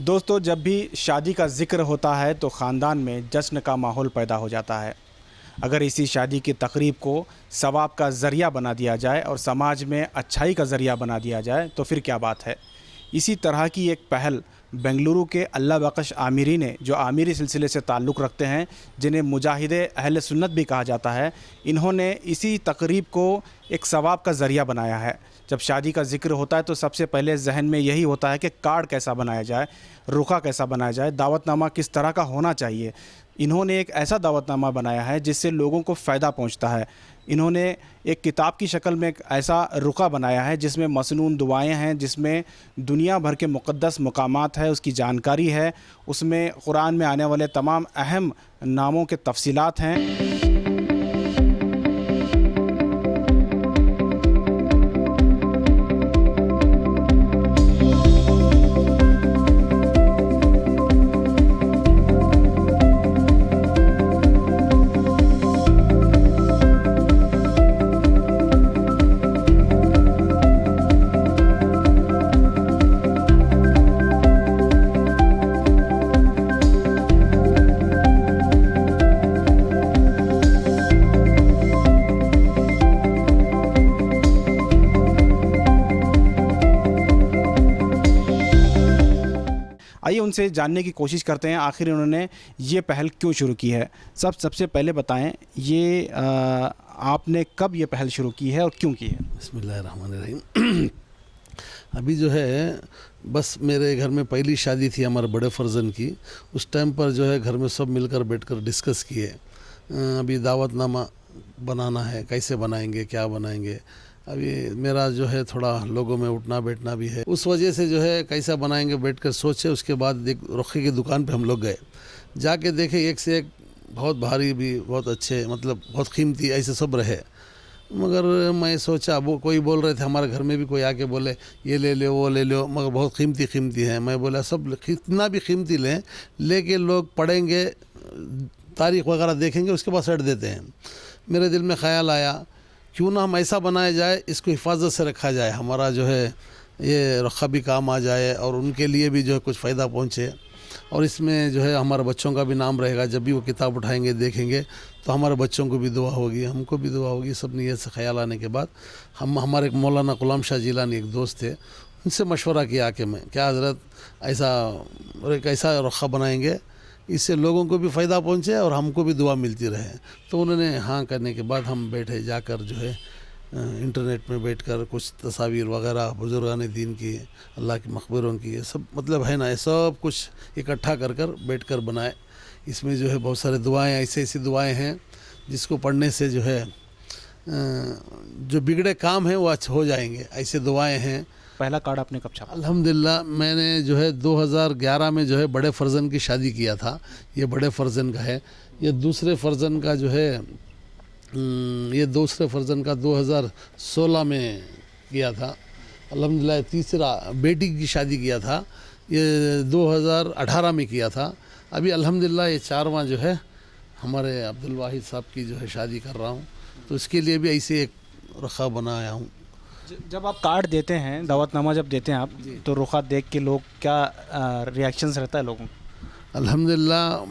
दोस्तों, जब भी शादी का ज़िक्र होता है तो ख़ानदान में जश्न का माहौल पैदा हो जाता है। अगर इसी शादी की तकरीब को सवाब का ज़रिया बना दिया जाए और समाज में अच्छाई का ज़रिया बना दिया जाए तो फिर क्या बात है। इसी तरह की एक पहल बेंगलुरु के अल्लाह बख्श आमिरी ने, जो आमिरी सिलसिले से ताल्लुक़ रखते हैं, जिन्हें मुजाहिदे अहले सुन्नत भी कहा जाता है, इन्होंने इसी तकरीब को एक सवाब का ज़रिया बनाया है। जब शादी का ज़िक्र होता है तो सबसे पहले जहन में यही होता है कि कार्ड कैसा बनाया जाए, रुखा कैसा बनाया जाए, दावतनामा किस तरह का होना चाहिए। इन्होंने एक ऐसा दावतनामा बनाया है जिससे लोगों को फ़ायदा पहुंचता है। इन्होंने एक किताब की शक्ल में एक ऐसा रुखा बनाया है जिसमें मसनून दुआएं हैं, जिसमें दुनिया भर के मुक़द्दस मकामात है, उसकी जानकारी है, उसमें कुरान में आने वाले तमाम अहम नामों के तफसीलात हैं। आइए उनसे जानने की कोशिश करते हैं आखिर उन्होंने ये पहल क्यों शुरू की है। सबसे पहले बताएं, ये आपने कब ये पहल शुरू की है और क्यों की है? बिस्मिल्लाहिर्रहमानिर्रहीम। अभी जो है बस मेरे घर में पहली शादी थी हमारे बड़े फर्जन की। उस टाइम पर जो है घर में सब मिलकर बैठकर डिस्कस किए, अभी दावतनामा बनाना है, कैसे बनाएंगे, क्या बनाएंगे। अभी मेरा जो है थोड़ा लोगों में उठना बैठना भी है, उस वजह से जो है कैसा बनाएंगे बैठकर सोचे। उसके बाद एक रुखे की दुकान पे हम लोग गए, जाके देखे एक से एक बहुत भारी भी, बहुत अच्छे, मतलब बहुत कीमती ऐसे सब रहे। मगर मैं सोचा, वो कोई बोल रहे थे हमारे घर में भी कोई आके बोले ये ले लो वो ले लो, मगर बहुत कीमती है। मैं बोला सब कितना भी कीमती लें, लेके लोग पढ़ेंगे, तारीख़ वगैरह देखेंगे, उसके बाद सेट देते हैं। मेरे दिल में ख़्याल आया क्यों ना हम ऐसा बनाया जाए, इसको हिफाजत से रखा जाए, हमारा जो है ये रखा भी काम आ जाए और उनके लिए भी जो है कुछ फ़ायदा पहुँचे। और इसमें जो है हमारे बच्चों का भी नाम रहेगा, जब भी वो किताब उठाएंगे देखेंगे तो हमारे बच्चों को भी दुआ होगी, हमको भी दुआ होगी। सब नीयत से ख्याल आने के बाद हमारे मौलाना गुलाम शाह जिलानी एक दोस्त थे, उनसे मशवरा किया कि मैं क्या हज़रत ऐसा रखा बनाएंगे, इससे लोगों को भी फ़ायदा पहुँचे और हमको भी दुआ मिलती रहे। तो उन्होंने हाँ करने के बाद हम बैठे, जाकर जो है इंटरनेट में बैठकर कुछ तस्वीर वगैरह बुजुर्गान दीन की, अल्लाह के मक़बरों की, ये सब मतलब है ना, ये सब कुछ इकट्ठा कर बैठकर बनाए। इसमें जो है बहुत सारे दुआएं, ऐसी दुआएं हैं जिसको पढ़ने से जो है जो बिगड़े काम हैं वो अच्छे हो जाएंगे, ऐसे दुआएं हैं। पहला कार्ड आपने कब छापा? अल्हम्दुलिल्लाह मैंने जो है 2011 में जो है बड़े फर्जन की शादी किया था। ये बड़े फर्जन का है। ये दूसरे फर्जन का जो है ये दूसरे फर्जन का 2016 में किया था। अल्हम्दुलिल्लाह तीसरा बेटी की शादी किया था, ये 2018 में किया था। अभी अल्हम्दुलिल्लाह ये चारवां जो है हमारे अब्दुल वाहिद साहब की जो है शादी कर रहा हूँ, तो इसके लिए भी ऐसे एक रखा बनाया हूँ। जब आप कार्ड देते हैं, दावतनामा जब देते हैं आप, तो रुखा देख के लोग क्या रिएक्शंस रहता है लोगों? अल्हम्दुलिल्लाह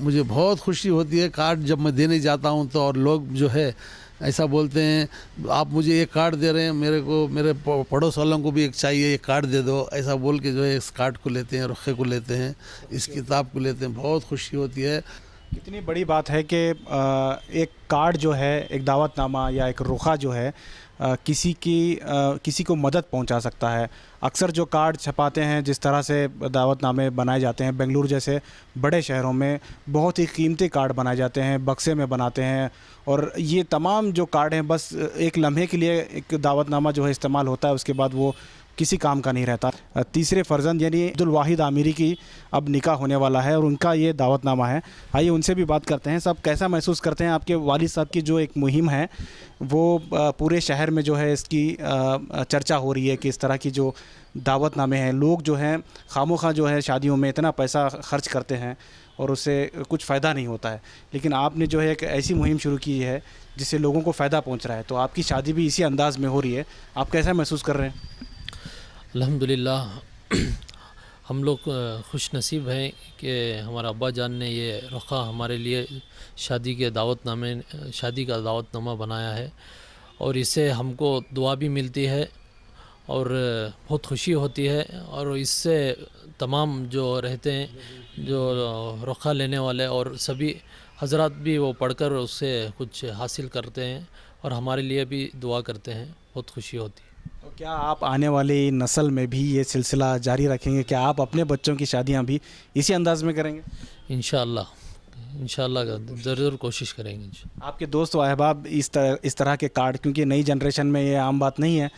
मुझे बहुत खुशी होती है कार्ड जब मैं देने जाता हूं तो, और लोग जो है ऐसा बोलते हैं आप मुझे एक कार्ड दे रहे हैं, मेरे पड़ोस वालों को भी एक चाहिए, एक कार्ड दे दो, ऐसा बोल के जो है इस कार्ड को लेते हैं, रुखे को लेते हैं, इस किताब को लेते हैं। बहुत खुशी होती है। कितनी बड़ी बात है कि एक कार्ड जो है, एक दावतनामा या एक रुखा जो है किसी को मदद पहुंचा सकता है। अक्सर जो कार्ड छपाते हैं, जिस तरह से दावतनामे बनाए जाते हैं, बेंगलुरु जैसे बड़े शहरों में बहुत ही कीमती कार्ड बनाए जाते हैं, बक्से में बनाते हैं, और ये तमाम जो कार्ड हैं बस एक लम्हे के लिए एक दावतनामा जो है इस्तेमाल होता है, उसके बाद वो किसी काम का नहीं रहता। तीसरे फर्जंद यानी अब्दुल वाहिद आमिरी की अब निकाह होने वाला है और उनका ये दावतनामा है। आइए उनसे भी बात करते हैं। सब कैसा महसूस करते हैं आपके वालिद साहब की जो एक मुहिम है वो पूरे शहर में जो है इसकी चर्चा हो रही है कि इस तरह की जो दावतनामे हैं, लोग जो हैं खामोखा जो है शादियों में इतना पैसा खर्च करते हैं और उससे कुछ फ़ायदा नहीं होता है, लेकिन आपने जो है एक ऐसी मुहिम शुरू की है जिससे लोगों को फ़ायदा पहुंच रहा है, तो आपकी शादी भी इसी अंदाज़ में हो रही है। आप कैसा महसूस कर रहे हैं? अल्हम्दुलिल्लाह हम लोग खुश नसीब हैं कि हमारा अब्बा जान ने ये रुखा हमारे लिए शादी का दावतनामा बनाया है, और इससे हमको दुआ भी मिलती है और बहुत खुशी होती है। और इससे तमाम जो रहते हैं, जो रुखा लेने वाले और सभी हजरात भी वो पढ़कर उससे कुछ हासिल करते हैं और हमारे लिए भी दुआ करते हैं। बहुत खुशी होती है। तो क्या आप आने वाली नस्ल में भी ये सिलसिला जारी रखेंगे? क्या आप अपने बच्चों की शादियां भी इसी अंदाज में करेंगे? इंशाअल्लाह ज़रूर कोशिश करेंगे। आपके दोस्त व अहबाब इस तरह के कार्ड, क्योंकि नई जनरेशन में ये आम बात नहीं है,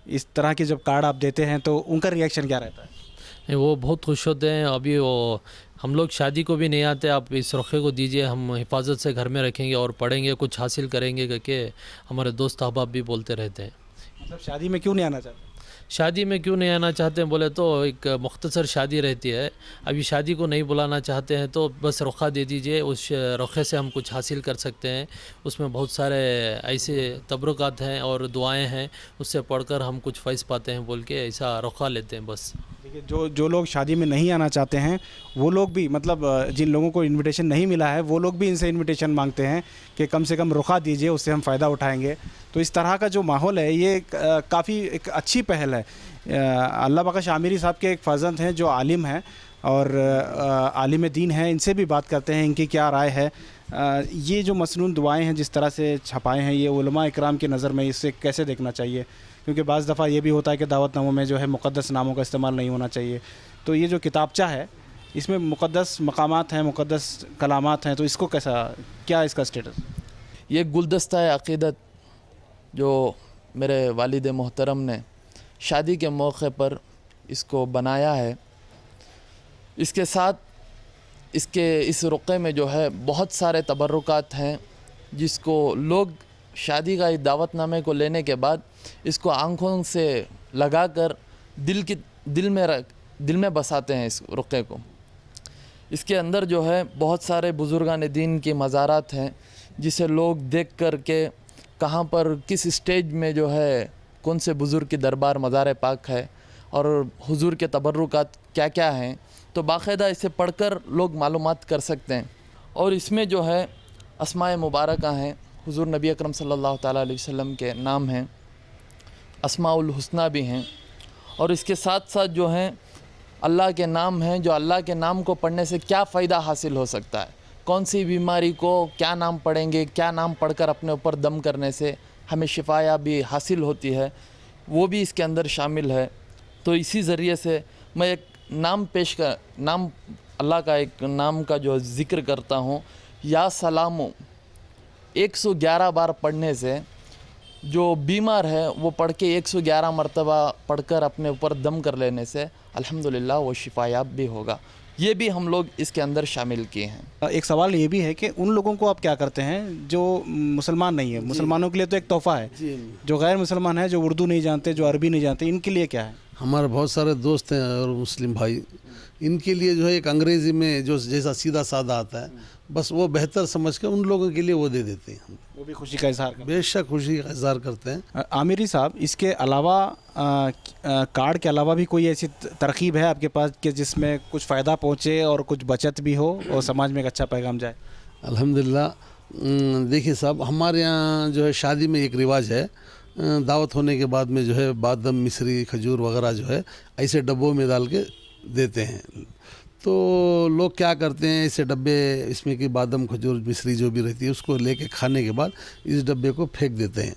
इस तरह के जब कार्ड आप देते हैं तो उनका रिएक्शन क्या रहता है? वो बहुत खुश होते हैं। अभी वो हम लोग शादी को भी नहीं आते, आप इस रुखे को दीजिए, हम हिफाजत से घर में रखेंगे और पढ़ेंगे, कुछ हासिल करेंगे करके हमारे दोस्त अहबाब भी बोलते रहते हैं। मतलब शादी में क्यों नहीं आना चाहते? शादी में क्यों नहीं आना चाहते हैं बोले तो एक मुख्तसर शादी रहती है, अभी शादी को नहीं बुलाना चाहते हैं तो बस रुखा दे दीजिए, उस रुखे से हम कुछ हासिल कर सकते हैं। उसमें बहुत सारे ऐसे तबरुकात हैं और दुआएं हैं, उससे पढ़कर हम कुछ फ़ैज़ पाते हैं बोल के ऐसा रुखा लेते हैं बस। देखिए, जो लोग शादी में नहीं आना चाहते हैं वो लोग भी, मतलब जिन लोगों को इनविटेशन नहीं मिला है वो लोग भी इनसे इनविटेशन मांगते हैं कि कम से कम रुखा दीजिए, उससे हम फ़ायदा उठाएंगे। तो इस तरह का जो माहौल है ये काफ़ी एक अच्छी पहल है। अल्लाह बख्श आमिरी साहब के एक फ़र्जंद हैं जो आलिम हैं और आलिम दीन हैं, इनसे भी बात करते हैं इनकी क्या राय है। ये जो मसनून दुआएं हैं जिस तरह से छपाए हैं, ये उलमा इकराम की नज़र में इसे कैसे देखना चाहिए? क्योंकि बाज़ दफ़ा ये भी होता है कि दावतनामों में जो है मुक़द्दस नामों का इस्तेमाल नहीं होना चाहिए। तो ये जो किताबचा है इसमें मुक़द्दस मकामात हैं, मुक़द्दस कलामात हैं, तो इसको क्या इसका स्टेटस? ये गुलदस्ता है अक़ीदत जो मेरे वालिद मोहतरम ने शादी के मौके पर इसको बनाया है। इसके साथ इस रुक़े में जो है बहुत सारे तबर्रुकात हैं जिसको लोग शादी का दावतनामे को लेने के बाद इसको आँखों से लगाकर दिल में बसाते हैं इस रुक़े को। इसके अंदर जो है बहुत सारे बुज़ुर्गान दीन की मज़ारात हैं जिसे लोग देख कर के कहाँ पर किस स्टेज में जो है कौन से बुज़ुर्ग की दरबार मज़ार पाक है और हुजूर के तबर्रुकात क्या क्या हैं, तो बाकायदा इसे पढ़कर लोग मालूमात कर सकते हैं। और इसमें जो है अस्माए मुबारका हैं, हुजूर नबी अकरम सल्लल्लाहु ताला अलैहि वसल्लम के नाम हैं, अस्माउल हुस्ना भी हैं, और इसके साथ साथ जो हैं अल्लाह के नाम हैं, जो अल्लाह के नाम को पढ़ने से क्या फ़ायदा हासिल हो सकता है, कौन सी बीमारी को क्या नाम पढ़ेंगे, क्या नाम पढ़कर अपने ऊपर दम करने से हमें शिफाया भी हासिल होती है, वो भी इसके अंदर शामिल है। तो इसी ज़रिए से मैं एक नाम अल्लाह का एक नाम का जो ज़िक्र करता हूँ, या सलामो 111 बार पढ़ने से जो बीमार है वो पढ़ के 111 मरतबा पढ़कर अपने ऊपर दम कर लेने से अल्हम्दुलिल्लाह वो शिफायाब भी होगा। ये भी हम लोग इसके अंदर शामिल किए हैं। एक सवाल ये भी है कि उन लोगों को आप क्या करते हैं जो मुसलमान नहीं है? मुसलमानों के लिए तो एक तोहफ़ा है, जो गैर मुसलमान है, जो उर्दू नहीं जानते, जो अरबी नहीं जानते, इनके लिए क्या है? हमारे बहुत सारे दोस्त हैं और मुस्लिम भाई, इनके लिए जो है एक अंग्रेज़ी में जो जैसा सीधा साधा आता है बस वो बेहतर समझ के उन लोगों के लिए वो दे देते हैं। वो भी खुशी का इजहार करते हैं। बेशक खुशी का इजहार करते हैं। आमिरी साहब, इसके अलावा कार्ड के अलावा भी कोई ऐसी तरकीब है आपके पास कि जिसमें कुछ फ़ायदा पहुँचे और कुछ बचत भी हो और समाज में एक अच्छा पैगाम जाए? अल्हम्दुलिल्लाह। देखिए साहब, हमारे यहाँ जो है शादी में एक रिवाज है, दावत होने के बाद में जो है बादाम, मिश्री, खजूर वगैरह जो है ऐसे डब्बों में डाल के देते हैं। तो लोग क्या करते हैं, ऐसे डब्बे इसमें कि बादाम, खजूर, मिश्री जो भी रहती है उसको लेके खाने के बाद इस डब्बे को फेंक देते हैं,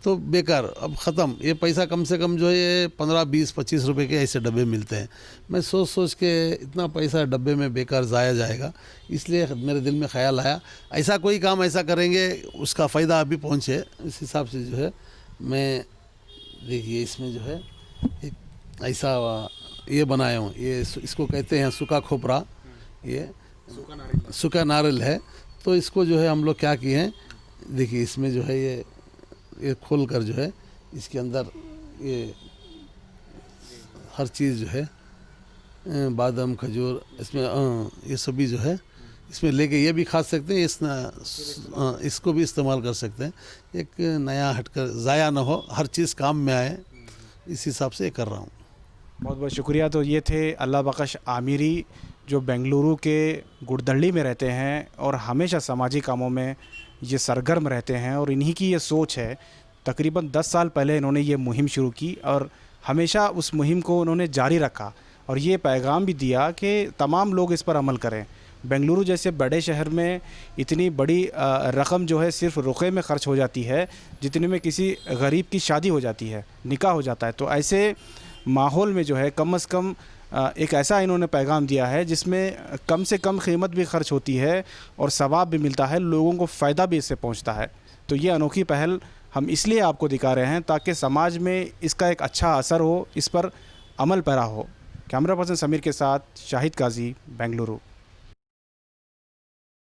तो बेकार, अब ख़त्म। ये पैसा कम से कम जो है ये 15, 20, 25 रुपए के ऐसे डब्बे मिलते हैं। मैं सोच के इतना पैसा डब्बे में बेकार ज़ाया जाएगा, इसलिए मेरे दिल में ख़्याल आया ऐसा कोई काम ऐसा करेंगे उसका फ़ायदा अभी पहुँचे। इस हिसाब से जो है मैं, देखिए इसमें जो है एक ऐसा ये बनाया हूँ, ये इसको कहते हैं सूखा खोपरा, ये सूखा नारियल है। तो इसको जो है हम लोग क्या किए हैं, देखिए इसमें जो है ये खोल कर जो है इसके अंदर ये हर चीज़ जो है बादाम, खजूर, इसमें ये सभी जो है इसमें लेके ये भी खा सकते हैं, इसको भी इस्तेमाल कर सकते हैं। एक नया हटकर ज़ाया ना हो, हर चीज़ काम में आए, इस हिसाब से कर रहा हूँ। बहुत बहुत शुक्रिया। तो ये थे अल्लाह बख्श आमिरी, जो बेंगलुरु के गुड़दल्ली में रहते हैं और हमेशा समाजी कामों में ये सरगर्म रहते हैं, और इन्हीं की ये सोच है। तकरीबन 10 साल पहले इन्होंने ये मुहिम शुरू की और हमेशा उस मुहिम को उन्होंने जारी रखा, और ये पैगाम भी दिया कि तमाम लोग इस पर अमल करें। बेंगलुरु जैसे बड़े शहर में इतनी बड़ी रकम जो है सिर्फ रुक़े में ख़र्च हो जाती है जितने में किसी गरीब की शादी हो जाती है, निकाह हो जाता है। तो ऐसे माहौल में जो है कम से कम एक ऐसा इन्होंने पैगाम दिया है जिसमें कम से कम कीमत भी खर्च होती है और सवाब भी मिलता है, लोगों को फ़ायदा भी इससे पहुंचता है। तो ये अनोखी पहल हम इसलिए आपको दिखा रहे हैं ताकि समाज में इसका एक अच्छा असर हो, इस पर अमल पैरा हो। कैमरा पर्सन समीर के साथ शाहिद काजी, बेंगलुरु।